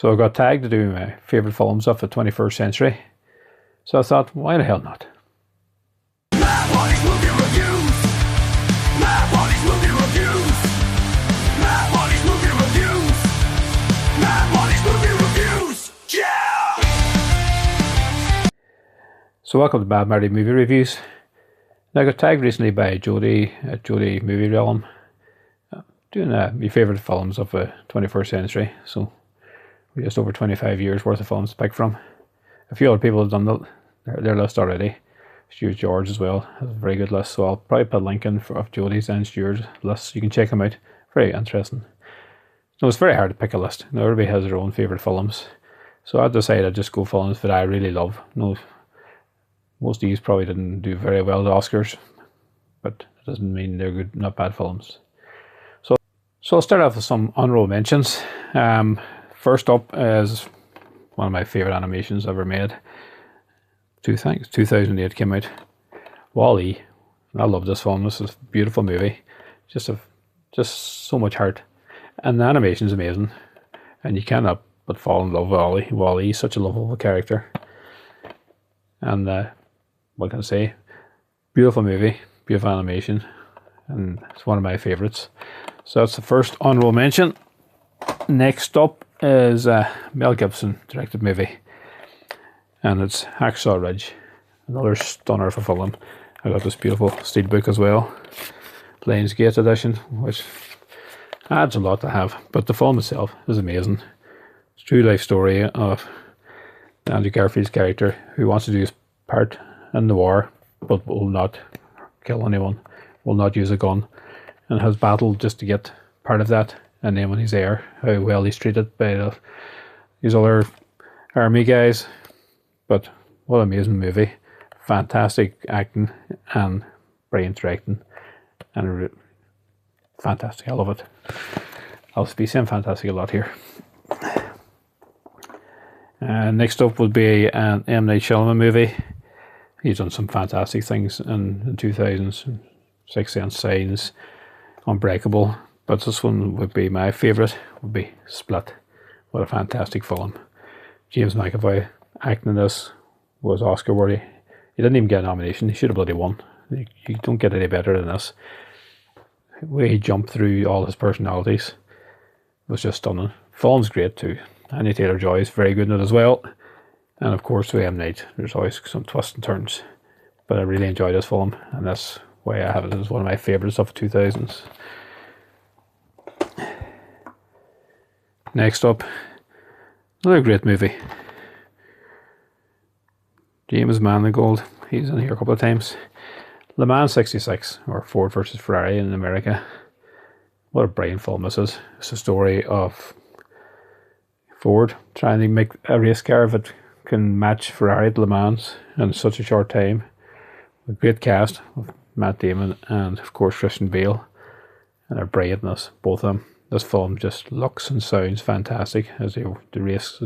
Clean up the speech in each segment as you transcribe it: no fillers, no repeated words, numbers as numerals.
So I got tagged to do my favourite films of the 21st century. So I thought, why the hell not? So welcome to Bad Marty Movie Reviews. Now I got tagged recently by Jody at Jody Movie Realm, doing my favourite films of the 21st century. So we're just over 25 years worth of films to pick from. A few other people have done their list already. Stuart George as well has a very good list, so I'll probably put a link in of Jody's and Stuart's lists. You can check them out. Very interesting. So it's very hard to pick a list. Now, everybody has their own favourite films. So I decided I'd just go films that I really love. No, most of these probably didn't do very well at the Oscars, but it doesn't mean they're good, not bad films. So I'll start off with some honorable mentions. First up is one of my favourite animations ever made. 2008 came out. WALL-E. I love this film. This is a beautiful movie. Just so much heart. And the animation is amazing. And you cannot but fall in love with WALL-E. WALL-E is such a lovable character. And what can I say? Beautiful movie, beautiful animation, and it's one of my favourites. So that's the first honourable mention. Next up is a Mel Gibson directed movie, and it's Hacksaw Ridge, another stunner of a film. I got this beautiful steelbook as well, Lionsgate edition, which adds a lot to have, but the film itself is amazing. It's a true life story of Andrew Garfield's character who wants to do his part in the war, but will not kill anyone, will not use a gun, and has battled just to get part of that. And then when he's there, how well he's treated by these other army guys. But what an amazing movie. Fantastic acting and brilliant directing, and fantastic. I love it. I'll be saying fantastic a lot here. Next up would be an M. Night Shyamalan movie. He's done some fantastic things in the 2000s. Sixth Sense, Signs, Unbreakable. But this one would be my favourite, would be Split. What a fantastic film. James McAvoy acting in this was Oscar worthy. He didn't even get a nomination. He should have bloody won. You don't get any better than this. The way he jumped through all his personalities was just stunning. Film's great too. Anya Taylor-Joy is very good in it as well. And of course with M. Night, there's always some twists and turns. But I really enjoyed this film, and that's why I have it as one of my favourites of the 2000s. Next up, another great movie. James Mangold, he's in here a couple of times. Le Mans 66, or Ford versus Ferrari in America. What a brilliant film this is. It's a story of Ford trying to make a race car that can match Ferrari at Le Mans in such a short time. A great cast of Matt Damon and of course Christian Bale, and they're brilliant in this, both of them. This film just looks and sounds fantastic as the race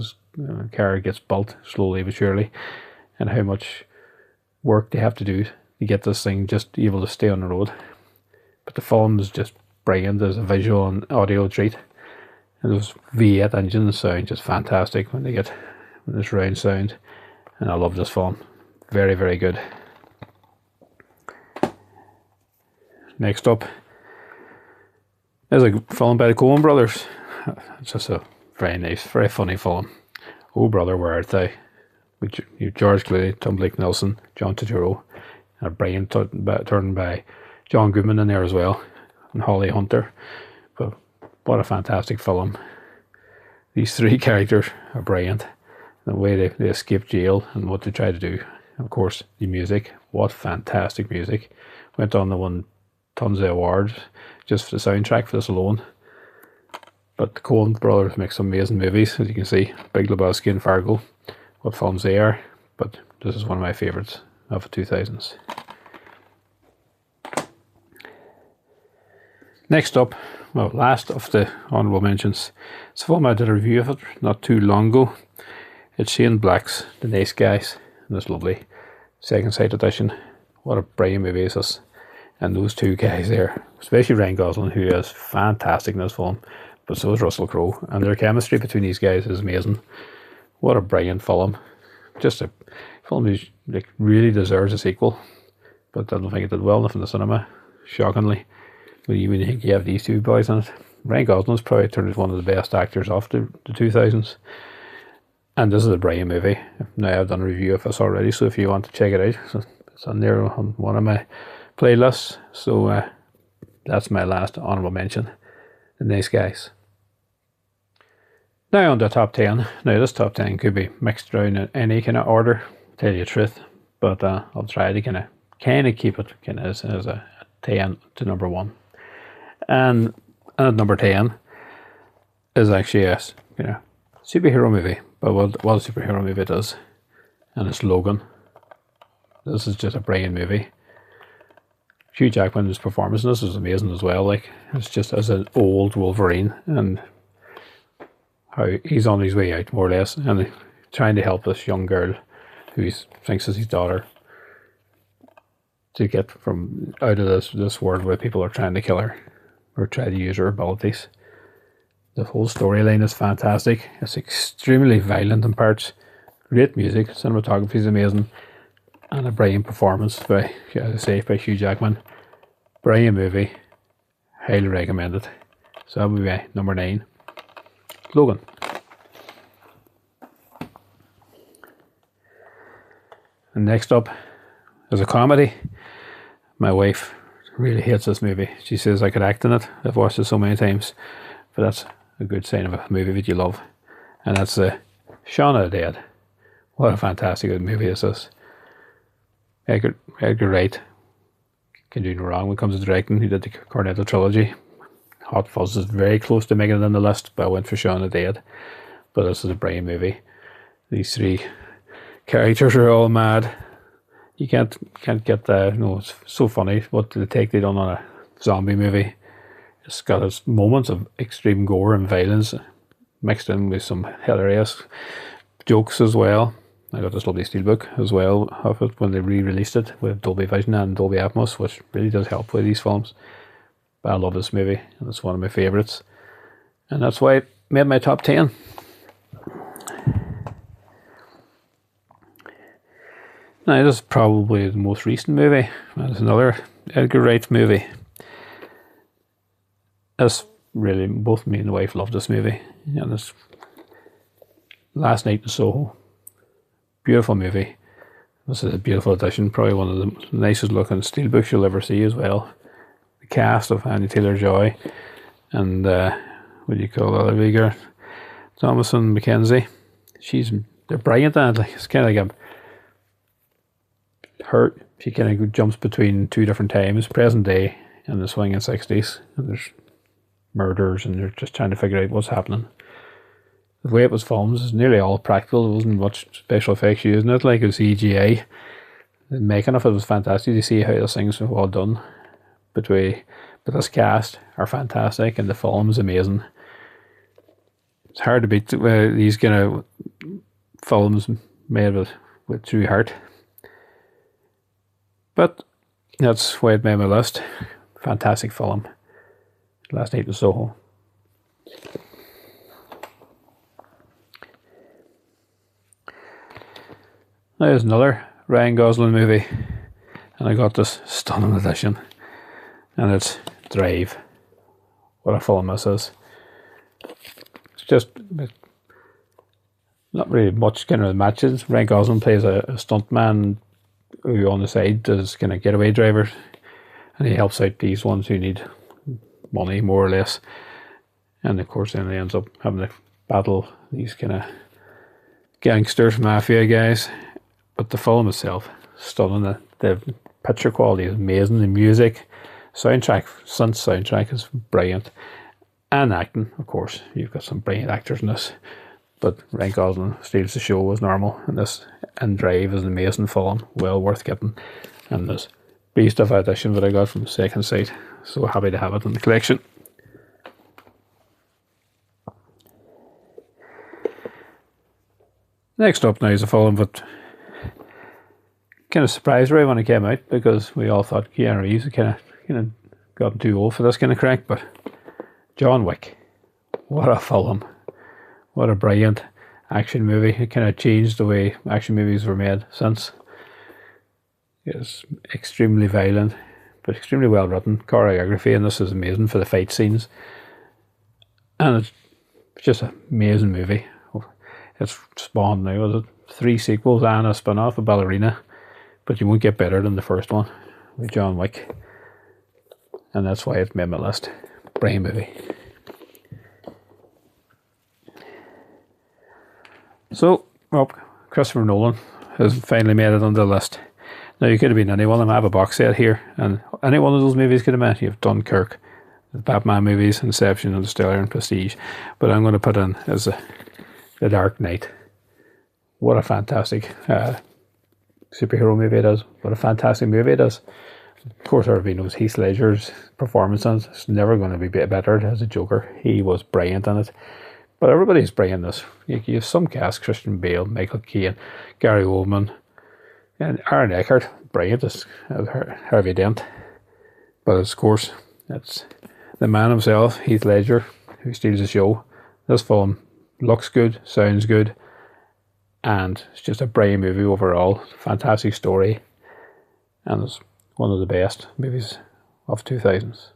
car gets built slowly but surely, and how much work they have to do to get this thing just able to stay on the road. But the film is just brilliant as a visual and audio treat. And those V8 engines sound just fantastic when they get this round sound. And I love this film. Very, very good. Next up is a film by the Coen brothers. It's just a very nice, very funny film. Oh Brother, Where Art Thou? With George Clooney, Tom Blake Nelson, John Turturro, and a brilliant turn by John Goodman in there as well, and Holly Hunter. But what a fantastic film. These three characters are brilliant. The way they escape jail and what they try to do. Of course, the music. What fantastic music. Went on to win tons of awards just for the soundtrack for this alone. But the Coen brothers make some amazing movies, as you can see. Big Lebowski and Fargo. What films they are. But this is one of my favourites of the 2000s. Next up, well, last of the honourable mentions. It's a film I did a review of it not too long ago. It's Shane Black's The Nice Guys, and this lovely second sight edition. What a brilliant movie is this. And those two guys there, especially Ryan Gosling, who is fantastic in this film. but so is Russell Crowe, and their chemistry between these guys is amazing. What a brilliant film! Just a film who like really deserves a sequel, but I don't think it did well enough in the cinema. Shockingly, when you think you have these two boys in it, Ryan Gosling's probably turned out one of the best actors of the 2000s. And this is a brilliant movie. Now I've done a review of this already, so if you want to check it out, so it's on there on one of my playlists. So that's my last honourable mention. The Nice Guys. Now on the top 10. Now this top 10 could be mixed around in any kind of order, to tell you the truth. But I'll try to kind of keep it kind of as a 10 to number 1. And at number 10 is actually a superhero movie. But what a superhero movie it is. And it's Logan. This is just a brilliant movie. Hugh Jackman's performance in this is amazing as well. Like, it's just as an old Wolverine, and how he's on his way out, more or less, and trying to help this young girl who he thinks is his daughter to get from out of this world where people are trying to kill her or try to use her abilities. The whole storyline is fantastic. It's extremely violent in parts. Great music, cinematography is amazing, and a brilliant performance by, as I say, by Hugh Jackman. Brilliant movie. Highly recommended. So that would be number 9. Logan. And next up is a comedy. My wife really hates this movie. She says I could act in it. I've watched it so many times. But that's a good sign of a movie that you love. And that's Shaun of the Dead. What a fantastic movie this is. Edgar Wright can do no wrong when it comes to directing. He did the Cornetto trilogy. Hot Fuzz is very close to making it on the list, but I went for Shaun of the Dead. But this is a brilliant movie. These 3 characters are all mad. You can't get that. It's so funny what the take they done on a zombie movie. It's got its moments of extreme gore and violence mixed in with some hilarious jokes as well. I got this lovely steelbook as well of it when they re-released it with Dolby Vision and Dolby Atmos, which really does help with these films. But I love this movie, and it's one of my favourites. And that's why it made my top 10. Now, this is probably the most recent movie. It's another Edgar Wright movie. Really, both me and the wife love this movie. And it's Last Night in Soho. Beautiful movie. This is a beautiful edition. Probably one of the nicest looking steelbooks you'll ever see as well. The cast of Anya Taylor-Joy and what do you call the other wee girl? Thomasin McKenzie. They're brilliant at it. Like, it's kind of like she kind of jumps between 2 different times, present day and the swinging 60s. And there's murders and they're just trying to figure out what's happening. The way it was filmed is nearly all practical. There wasn't much special effects used in it, like it was CGI. The making of it was fantastic. You see how those things were well done. But this cast are fantastic and the film is amazing. It's hard to beat these kind of films made with true heart. But that's why it made my list. Fantastic film. Last Night in Soho. Now there's another Ryan Gosling movie, and I got this stunning edition, and it's Drive. What a film this is. It's just not really much kind of matches. Ryan Gosling plays a stuntman who on the side does kind of getaway drivers, and he helps out these ones who need money, more or less. And of course then he ends up having to battle these kind of gangsters, mafia guys. But the film itself, stunning. The picture quality is amazing. The music, soundtrack is brilliant. And acting, of course. You've got some brilliant actors in this. But Ryan Gosling steals the show as normal in this. And Drive is an amazing film. Well worth getting. And this beast of edition that I got from Second Sight. So happy to have it in the collection. Next up now is a film that kind of surprised Ray when it came out, because we all thought Keanu Reeves had kind of gotten too old for this kind of crack. But John Wick. what a film. What a brilliant action movie. It kind of changed the way action movies were made since. It's extremely violent, but extremely well written. Choreography, and this is amazing for the fight scenes. And it's just an amazing movie. It's spawned now, was it 3 sequels and a spin-off of Ballerina. But you won't get better than the first one with John Wick. And that's why it's made my list. Brilliant movie. So, well, Christopher Nolan has finally made it on the list. Now, you could have been any one of them. I have a box set here, and any one of those movies could have been. You have Dunkirk, the Batman movies, Inception, Interstellar, and Prestige. But I'm going to put in as The Dark Knight. What a fantastic superhero movie it is. What a fantastic movie it is. Of course, everybody knows Heath Ledger's performance in it. It's never going to be better as a Joker. He was brilliant in it. But everybody's brilliant in this. You have some cast: Christian Bale, Michael Caine, Gary Oldman, and Aaron Eckhart. Brilliant as Harvey Dent. But of course, it's the man himself, Heath Ledger, who steals the show. This film looks good, sounds good, and it's just a brilliant movie overall. Fantastic story, and it's one of the best movies of 2000s.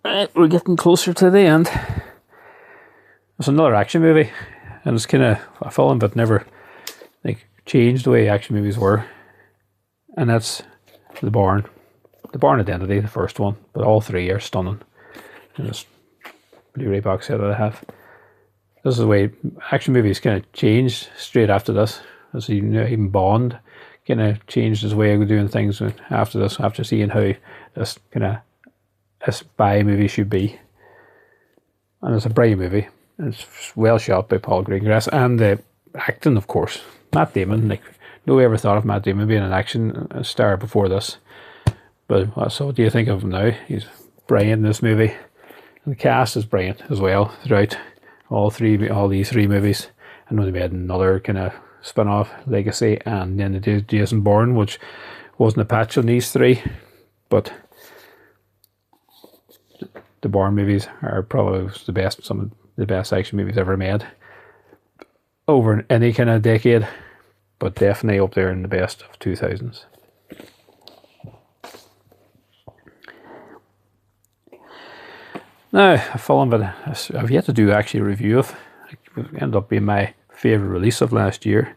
Right, we're getting closer to the end. It's another action movie, and it's kind of a film that never changed the way action movies were, and that's The Bourne. The Bourne Identity, the first one, but all 3 are stunning. And this Blu-ray box set that I have. This is the way action movies kind of changed straight after this. As you know, even Bond kind of changed his way of doing things after this, after seeing how this kind of a spy movie should be. And it's a brilliant movie. It's well shot by Paul Greengrass, and the acting, of course. Matt Damon, nobody ever thought of Matt Damon being an action star before this. But so what do you think of him now? He's brilliant in this movie. And the cast is brilliant as well throughout all these 3 movies. I know they made another kind of spin-off, Legacy, and then they did Jason Bourne, which wasn't a patch on these 3. But the Bourne movies are probably some of the best action movies ever made over any kind of decade, but definitely up there in the best of 2000s. Now, a film that I've yet to do actually a review of. It ended up being my favourite release of last year,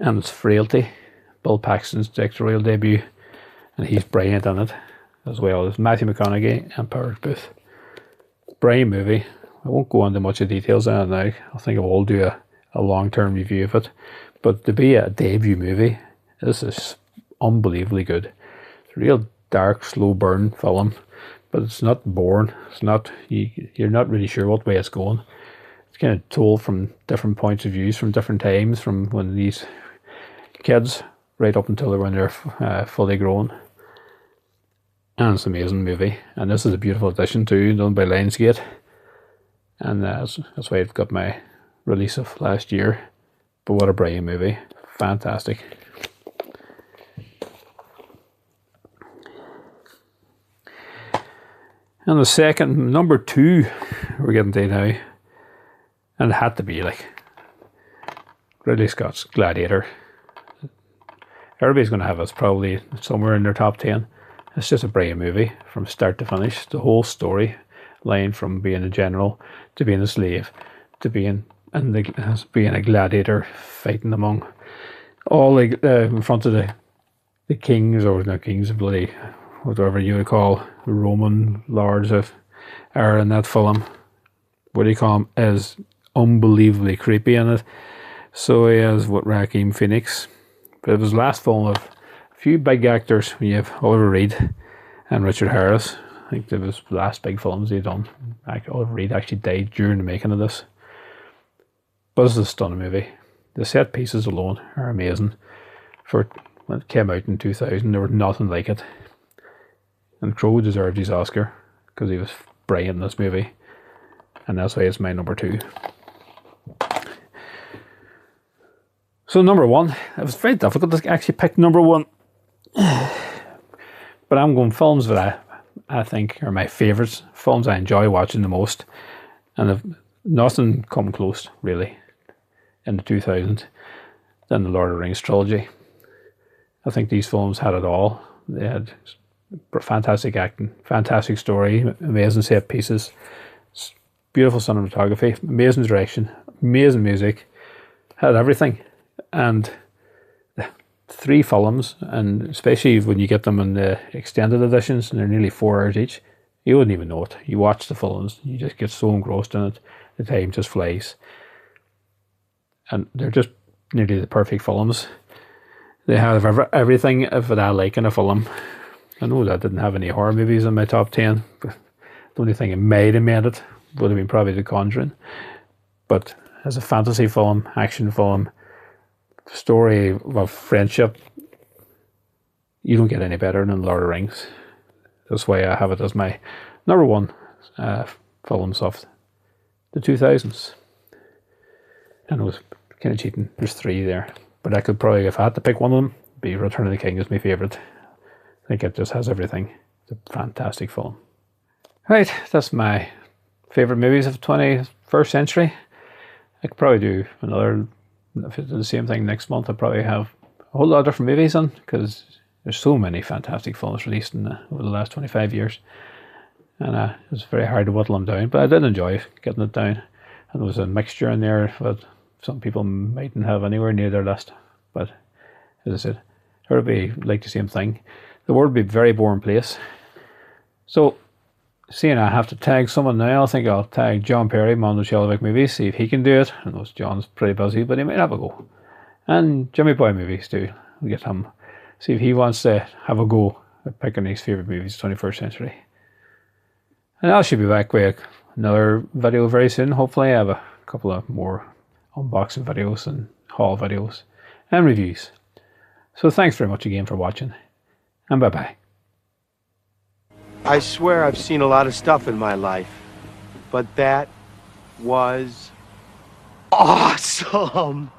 and it's Frailty, Bill Paxton's directorial debut, and he's brilliant in it, as well as Matthew McConaughey and Powers Booth. Brilliant movie. I won't go into much of the details on it now. I think I will do a long-term review of it. But to be a debut movie, this is unbelievably good. It's a real dark, slow burn film, but it's not boring. It's not, you're not really sure what way it's going. It's kind of told from different points of views, from different times, from when these kids, right up until when they're fully grown. And it's an amazing movie. And this is a beautiful addition too, done by Lionsgate. And that's why it got my release of last year. But what a brilliant movie. Fantastic. And the second, number 2, we're getting to now. And it had to be Ridley Scott's Gladiator. Everybody's going to have us probably somewhere in their top 10. It's just a brilliant movie from start to finish. The whole story line, from being a general to being a slave to being a gladiator fighting among all in front of the kings, or not kings, bloody whatever you would call Roman lords of are in that film. What do you call him? Is unbelievably creepy in it. So he is what Joaquin Phoenix. But it was the last film of a few big actors. You have Oliver Reed and Richard Harris. I think it was the last big films they'd done. Oliver Reed actually died during the making of this. But this is a stunning movie. The set pieces alone are amazing. For when it came out in 2000, there was nothing like it. And Crowe deserved his Oscar because he was brilliant in this movie. And that's why it's my number 2. So number 1, it was very difficult to actually pick number 1. But I'm going films that I think are my favourites, films I enjoy watching the most, and have nothing come close really in the 2000s than the Lord of the Rings trilogy. I think these films had it all. They had fantastic acting, fantastic story, amazing set pieces, beautiful cinematography, amazing direction, amazing music, had everything. And 3 films, and especially when you get them in the extended editions, and they're nearly 4 hours each, you wouldn't even know it. You watch the films, you just get so engrossed in it, the time just flies. And they're just nearly the perfect films. They have everything that I like in a film. I know that I didn't have any horror movies in my top 10, but the only thing that might have made it would have been probably The Conjuring. But as a fantasy film, action film, story of friendship, you don't get any better than Lord of the Rings. That's why I have it as my number 1 films of the 2000s. And it was kind of cheating. There's 3 there, but I could probably, if I had to pick one of them, be Return of the King is my favourite. I think it just has everything. It's a fantastic film. Right, that's my favourite movies of the 21st century. I could probably do another, if I did the same thing next month, I'd probably have a whole lot of different movies on, because there's so many fantastic films released over the last 25 years. And it's very hard to whittle them down, but I did enjoy getting it down. And there was a mixture in there that some people mightn't have anywhere near their list. But as I said, everybody liked the same thing. The world would be a very boring place. So, seeing I have to tag someone now, I think I'll tag John Perry, mine.Check movies, see if he can do it. I know John's pretty busy, but he might have a go. And Jimmy Boy movies too. We'll get him, see if he wants to have a go at picking his favourite movies of the 21st century. And I should be back with another video very soon. Hopefully I have a couple of more unboxing videos and haul videos and reviews. So thanks very much again for watching, and bye bye. I swear I've seen a lot of stuff in my life, but that was awesome.